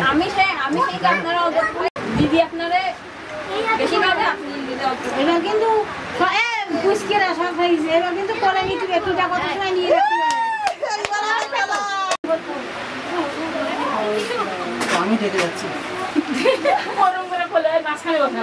আমি সেই আপনারা দিদি আপনারে বেশি খাবে আপনি এটা কিন্তু পুষ্কেরা সব খাইছে এবার কিন্তু করে নিতে একটুটা কত সময় নিয়ে রাখতে আমি ঢেকে যাচ্ছি গরম করে খোলে মাঝখানে বসা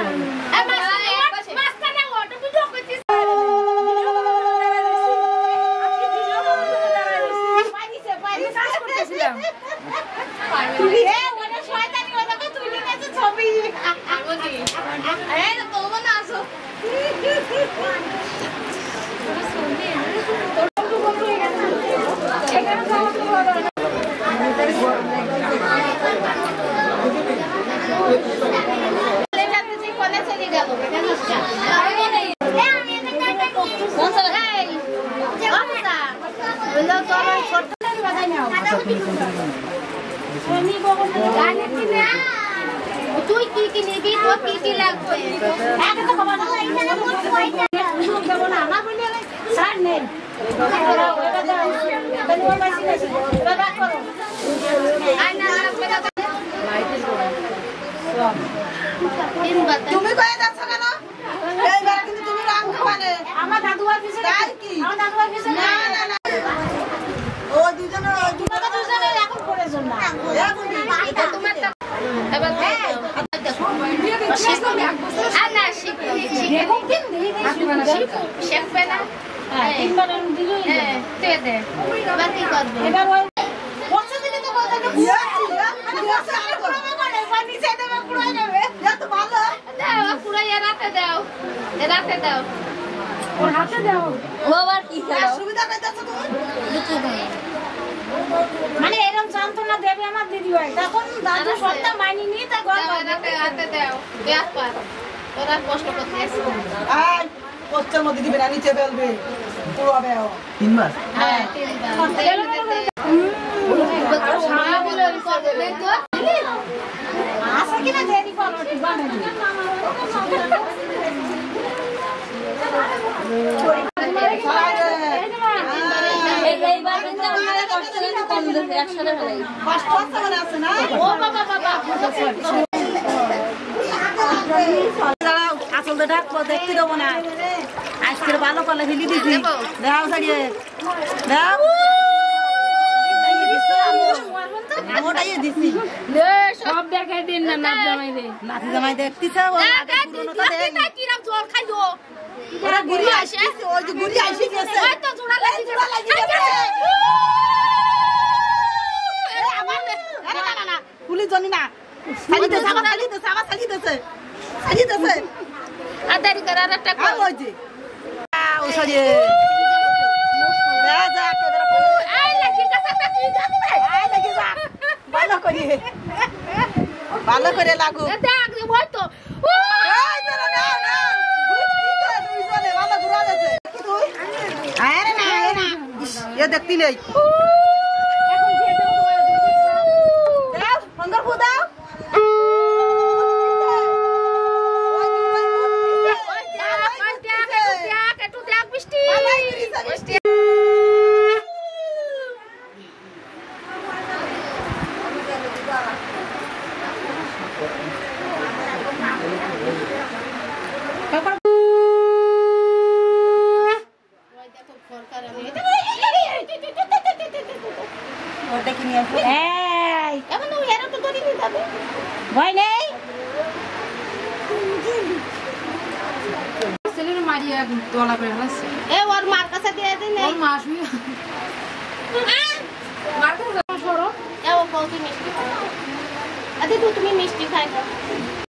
তুই কি কি নিবি তোর কি কি লাগবে তুমি কয়ে যাচ্ছ কেন এইবার কিন্তু তুমি রং খাওয়ানে আমার দাদুয়ার পিছনে আমার দাদুয়ার পিছনে না ও দুজনে এখন প্রয়োজন না এটা তোমারটা এবার দেখো না শিখবে না তিনবার দিলই তুই দে এবার কি করবে এবার ওই বসে দিলে তো বলতে নিচে দেবে পুরাই নেবে এত ভালো দাও পুরাই রাতে দাও ওর হাতে দাও ও আবার কি করো সুবিধা কইতাছ তুমি মানে এরকম যন্ত্রণা দেবে আমার দিদি ভাই তখন দাদু সবটা মানি নিয়ে তা গল্প হাতে দাও ব্যাস পার ওরা কষ্ট করতে আসছে আই কষ্টের মধ্যে দিবে না নিচে ফেলবে পুরো হবে 3 বার হ্যাঁ 3 বার আসা কিনা দেরি করো ঠিক বানাবি এইবার কিন্তু আপনারা কষ্ট করে কম দেবে একসাথে ফেলাই কষ্ট মানে আছে না ও বাবা দাঁড়াও আসলটা ডাকবো দেখতে দেবো না আজকের ভালো করলে হিলি দিছি দাও ছাড়িয়ে দাও ওটাই দিছি সব দেখাই দিন না নাচ জামাই দে নাতি জামাই দেখতেছ কিরম জল খাইলো ওরা গুড়ি আসে ওই যে গুড়ি আসে গেছে ওই তো জোড়া লাগি গেছে না পুলিশ জানি না সাজিতেছে আবার সাজিতেছে আদারি করে আর একটা আর ওই যে ও সাজিয়ে যা কেদারা আই লাগি কাছে তা তুই যাবি আই লাগে যা ভালো করে লাগু দেখ ওই তো এই দাঁড়া না তুই চলে ভালো ঘুরা যাচ্ছে তুই আরে না এ দেখতি নেই এখন খেয়ে দেবো দাও সুন্দর ফু দাও একটু দেখ বৃষ্টি ভয় নেই ছেলের মারিয়া তোলা করে ফেলাচ্ছে এ ওর মার কাছে দিয়ে দিন ওর মা শুয়ে মার কাছে সরো এ ও কত মিষ্টি খায় আদি তুমি মিষ্টি খাই